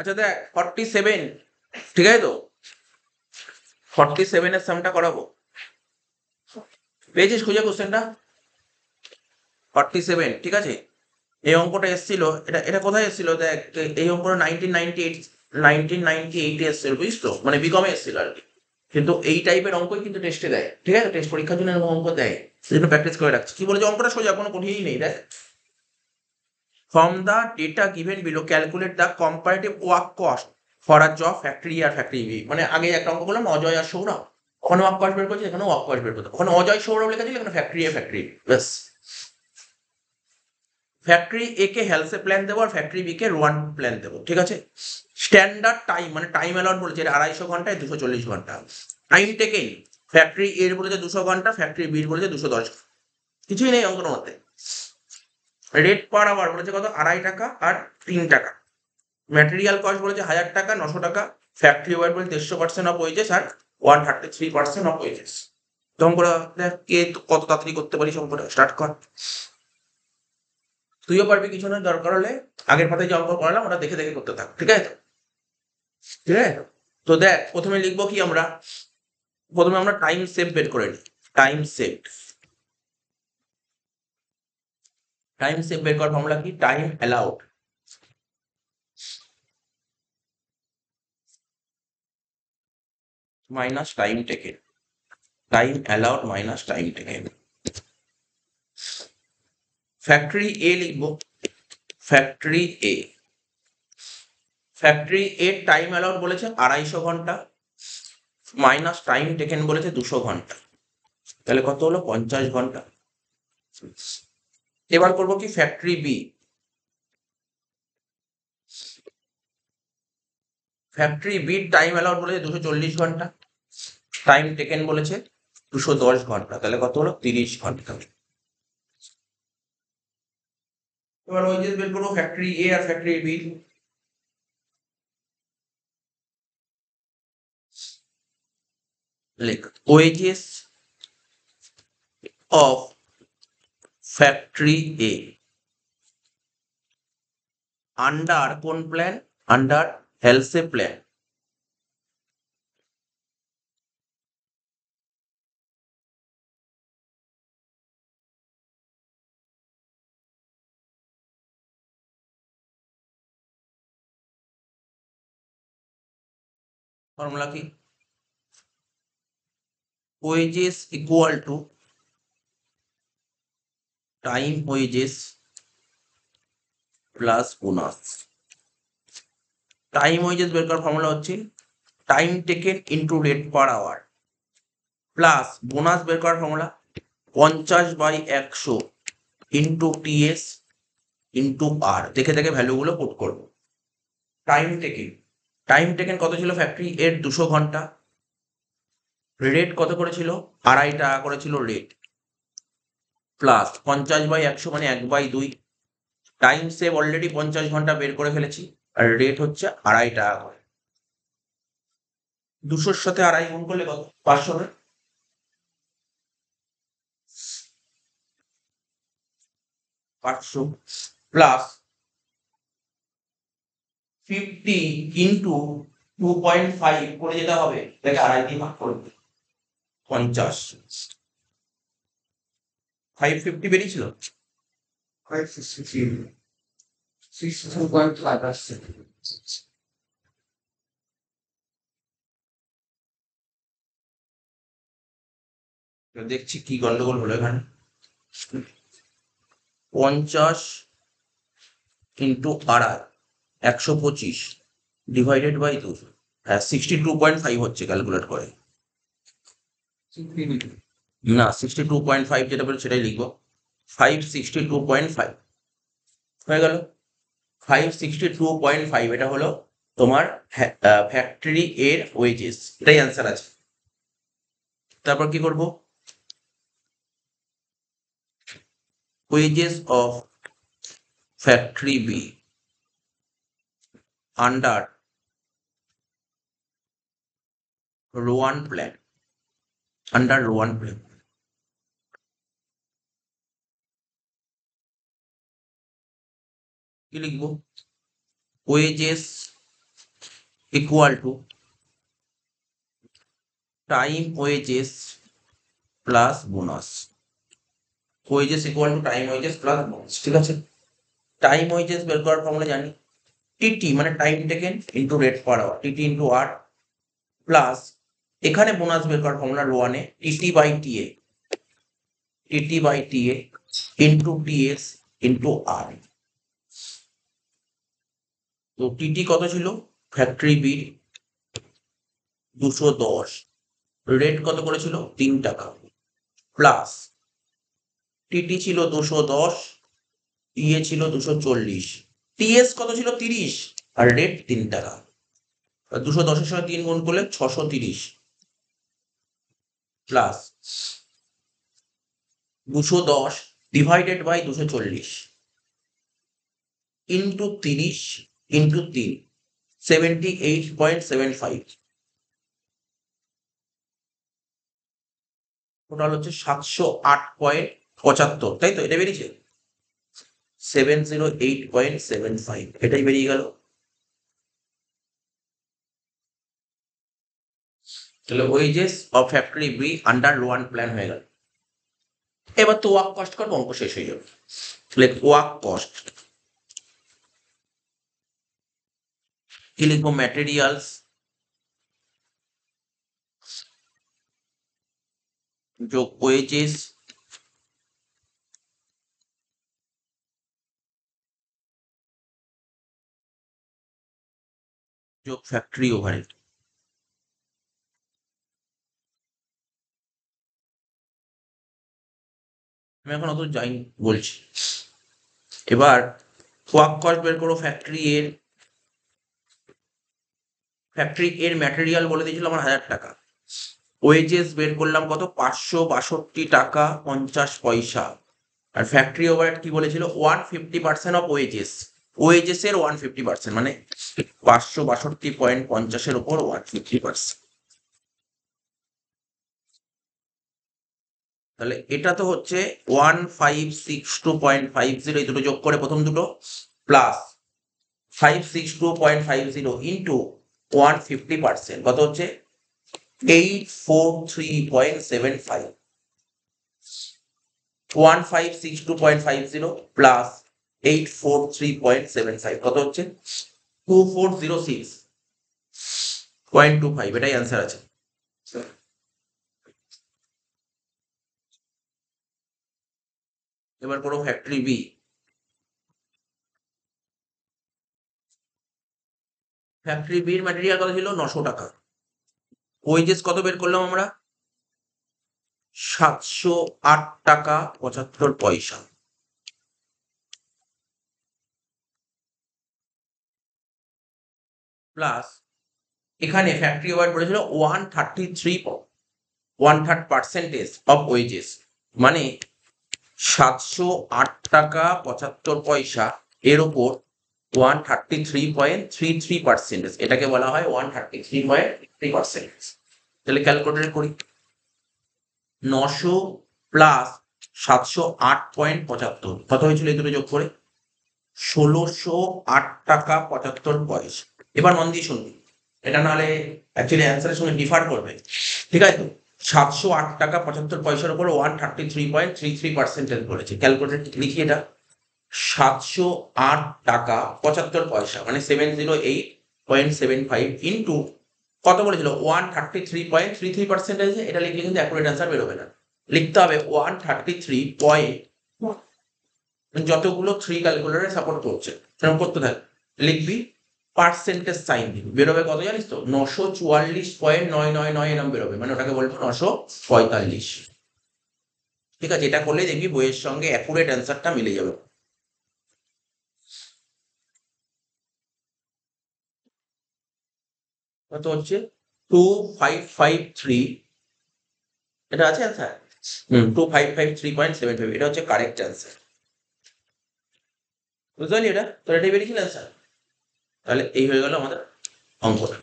আচ্ছা দেখ 47, ঠিক আছে তো? 47 এর সামটা করাবো, পেয়েছিস খুঁজে কোশ্চেনটা? 47, ঠিক আছে। এই অঙ্কটা এসেছিল, এটা এটা কোথায় এসেছিল দেখ, এই অঙ্কটা 1998 এসেছিল, বুঝিস তো, মানে বিকমে এসেছিল আর কি। কিন্তু এই টাইপের অঙ্কই কিন্তু টেস্টে দেয়, ঠিক আছে, টেস্ট পরীক্ষার জন্য এরকম অঙ্ক দেয়, সেজন্য প্র্যাকটিস করে রাখছি। কি বলেছে অঙ্কটা? সোজা, কোনো কঠিনই নেই দেখ। From the data given below calculate the comparative work cost for a job factory আর ফ্যাক্টরি বি। মানে আগে একটা অঙ্ক করলাম অজয় আর সৌরভ, ওখানে ওয়ার্ক কস্ট বের করছি, এখানে ওয়ার্ক কস্ট বের করতে, ওখানে অজয় সৌরভ লেখা ছিল, এখানে ফ্যাক্টরি আর ফ্যাক্টরি, ব্যাস। ফ্যাক্টরি এ কে হেলসে প্ল্যান দেবো আর ফ্যাক্টরি বি কে রোয়ান প্ল্যান দেবো, ঠিক আছে। স্ট্যান্ডার্ড টাইম মানে টাইম অ্যালাউড বলেছে 250 ঘন্টায় 240 ঘন্টা। টাইম টেকেন, ফ্যাক্টরি এর বলেছে 200 ঘন্টা, ফ্যাক্টরি বির বলেছে 210, কিছুই নেই অঙ্কের মধ্যে। রেট পার আওয়ার বলেছে কত, 2.5 টাকা আর 3 টাকা। ম্যাটেরিয়াল কস্ট বলেছে 1000 টাকা, 900 টাকা। ফ্যাক্টরি ওয়ার বলে 150% অফ ওয়েজেস আর 133% অফ ওয়েজেস। তখন করে দেখ কে কত তাড়াতাড়ি করতে পারি, সম্পর্কে স্টার্ট কর। তুইও পারবি, কিছু না, দরকার হলে আগের পাতায় যে অঙ্ক করালাম ওটা দেখে দেখে করতে থাক, ঠিক আছে তো? ঠিক আছে তো দেখ, প্রথমে লিখবো কি আমরা, প্রথমে আমরা টাইম সেভ বের করে নিই। টাইম সেভ, টাইম সেভ বের করার ফর্মুলা কি, time allowed minus time taken, time allowed minus time taken. Factory এ লিখবো, ফ্যাক্টরি এ, ফ্যাক্টরি এর টাইম অ্যালাউড বলেছে 250 ঘন্টা মাইনাস টাইম টেকেন বলেছে 200 ঘন্টা, তাহলে কত হলো, 50 ঘন্টা। এবার করবো কি ফ্যাক্টরি বি, ফ্যাক্টরি বির টাইম অ্যালাউড বলেছে 240 ঘন্টা, টাইম টেকেন বলেছে 210 ঘন্টা, তাহলে কত হলো, 30 ঘন্টা। এবার ওয়েজেস বের করবো ফ্যাক্টরি এ আর ফ্যাক্টরি বি। লেখ wages of factory A under কোন plan, under Halsey plan, formula কি, wages equal to time wages plus bonus. Time wages বের করার ফর্মুলা হচ্ছে time taken into rate per hour plus bonus বের করার formula 50/100 into TS into R, দেখে দেখে ভ্যালুগুলো পুট করবো। টাইম টেকেন, টাইম টেকেন কত ছিল ফ্যাক্টরি এর, 200 ঘন্টা। রেট কত করেছিল, 2.5 টাকা করেছিল রেট, প্লাস 50/100 মানে 1/2। টাইম সেভ অলরেডি 50 ঘন্টা বের করে ফেলেছি, আর রেট হচ্ছে 2.5 টাকা করে। 200-র সাথে 2.5 গুণ করলে কত, 500 হবে। 500 প্লাস 50 ইন্টু 2.5 করে যেতে হবে, এটাকে 2.5 দিয়ে ভাগ করবে, 50। 550 বেরিয়েছিল, 2.5 আসছে। দেখছি কি গন্ডগোল হলো এখানে। 50 ইন্টু 2.5, 125 ডিভাইডেড বাই 2, হ্যাঁ 62.5 হচ্ছে ক্যালকুলেট করে। না 62.5 যেটা বলে সেটাই লিখবো, 562.5 হয়ে গেল। 562.5 এটা হলো তোমার ফ্যাক্টরি এর ওয়েজেস, এটাই অ্যান্সার আছে। তারপর কি করব, wages of factory B under Rowan plan, under Rowan plan কি লিখবো, wages equal to time wages plus bonus. Wages equal to time wages plus bonus, ঠিক আছে। টাইম ওয়েজেস বের করার ফর্মুলা জানি, টিটি মানে time taken into rate per hour, TT into R, plus এখানে bonus বের করার ফর্মুলা রো ওয়ানে TT by TA, TT by TA into TS into R. তো টিটি কত ছিল ফ্যাক্টরি বিল 210, রেট কত করেছিল 3 টাকা, প্লাস টিটি ছিল 210, টিএ ছিল 240, টিএস কত ছিল 30 আর রেট 3 টাকা। 210-এর সঙ্গে 3 গুণ করলে 630, plus 210 divided by 240 into 30 into 3, 78.75, total হচ্ছে 708.75, তাই তো? এটা বেরিয়েছে 708.75, এটাই বেরিয়ে গেল। তাহলে wages of factory B under Rowan plan হয়ে গেল। এবার তো ওয়ার্ক কস্ট করবো, অঙ্ক শেষ হয়ে যাবে। তাহলে ওয়ার্ক কস্ট কি লিখবো, ম্যাটেরিয়ালস যোগ ওয়েজেস যোগ ফ্যাক্টরি ওভারহেড। আমি এখন অত যাইনি বলছি। এবার ওয়ার্ক কস্ট বের করো ফ্যাক্টরি এর, ফ্যাক্টরি এর ম্যাটেরিয়াল বলে দিয়েছিল আমার 1000 টাকা, ওয়েজেস বের করলাম কত 562 টাকা 50 পয়সা, আর ফ্যাক্টরি ওভারহেড কি বলেছিল 150% অফ ওয়েজেস, ওয়েজেস এর 150% মানে 562.50 উপর 150%। তাহলে এটা তো হচ্ছে 1562.50, এই দুটো যোগ করে প্রথম দুটো প্লাস 562.50 ইন্টু 150% কত হচ্ছে 843.75, 1562.50 প্লাস 843.75 কত হচ্ছে 2406.25, এটাই অ্যান্সার আছে। এবার করো ফ্যাক্টরি বি, ফ্যাক্টরি বির ম্যাটেরিয়াল কত ছিল 900 টাকা, ওয়েজেস কত বের করলাম আমরা 708 টাকা 75 পয়সা, প্লাস এখানে ফ্যাক্টরি ওভারহেড বলেছিল 133% অফ ওয়েজেস, মানে 708 টাকা 75 পয়সা এর ওপর 133.33%, এটাকে বলা হয় 133.3%। তাহলে ক্যালকুলেটর করি, 900 প্লাস 708.75 কত হয়েছিল এই দুটো যোগ করে 1608 টাকা 75 পয়সা। এবার মন দিয়ে শুনবি, এটা নাহলে অ্যাকচুয়ালি অ্যান্সারের সঙ্গে ডিফার করবে, ঠিক আছে? তো 708 টাকা 75 পয়সার উপর 133.33% করেছে, ক্যালকুলেটর লিখি এটা 708 টাকা 75 পয়সা মানে 708.75 ইন্টু কত বলেছিল 133.33%, এটা লিখলে কিন্তু অ্যাকুরেট অ্যান্সার বেরোবে না, লিখতে হবে 133. যতগুলো 3 ক্যালকুলেটরে সাপোর্ট করছে সেরকম করতে থাকে, লিখবি পার্সেন্টেজ সাইন দিবি, বেরোবে কত জানিস তো 944.999 এরকম বেরোবে, মানে ওটাকে বলবো 945। ঠিক আছে, এটা করলে দেখবি বইয়ের সঙ্গে অ্যাকুরেট অ্যান্সারটা মিলে যাবে। কত হচ্ছে 2553, এটা আছে অ্যান্সার 2553.75, এটা হচ্ছে কারেক্ট অ্যান্সার। বুঝতে পারলি? এটা তো এটাই বেরিয়েছিল অ্যান্সার। তাহলে এই হয়ে গেল আমাদের অঙ্কটা।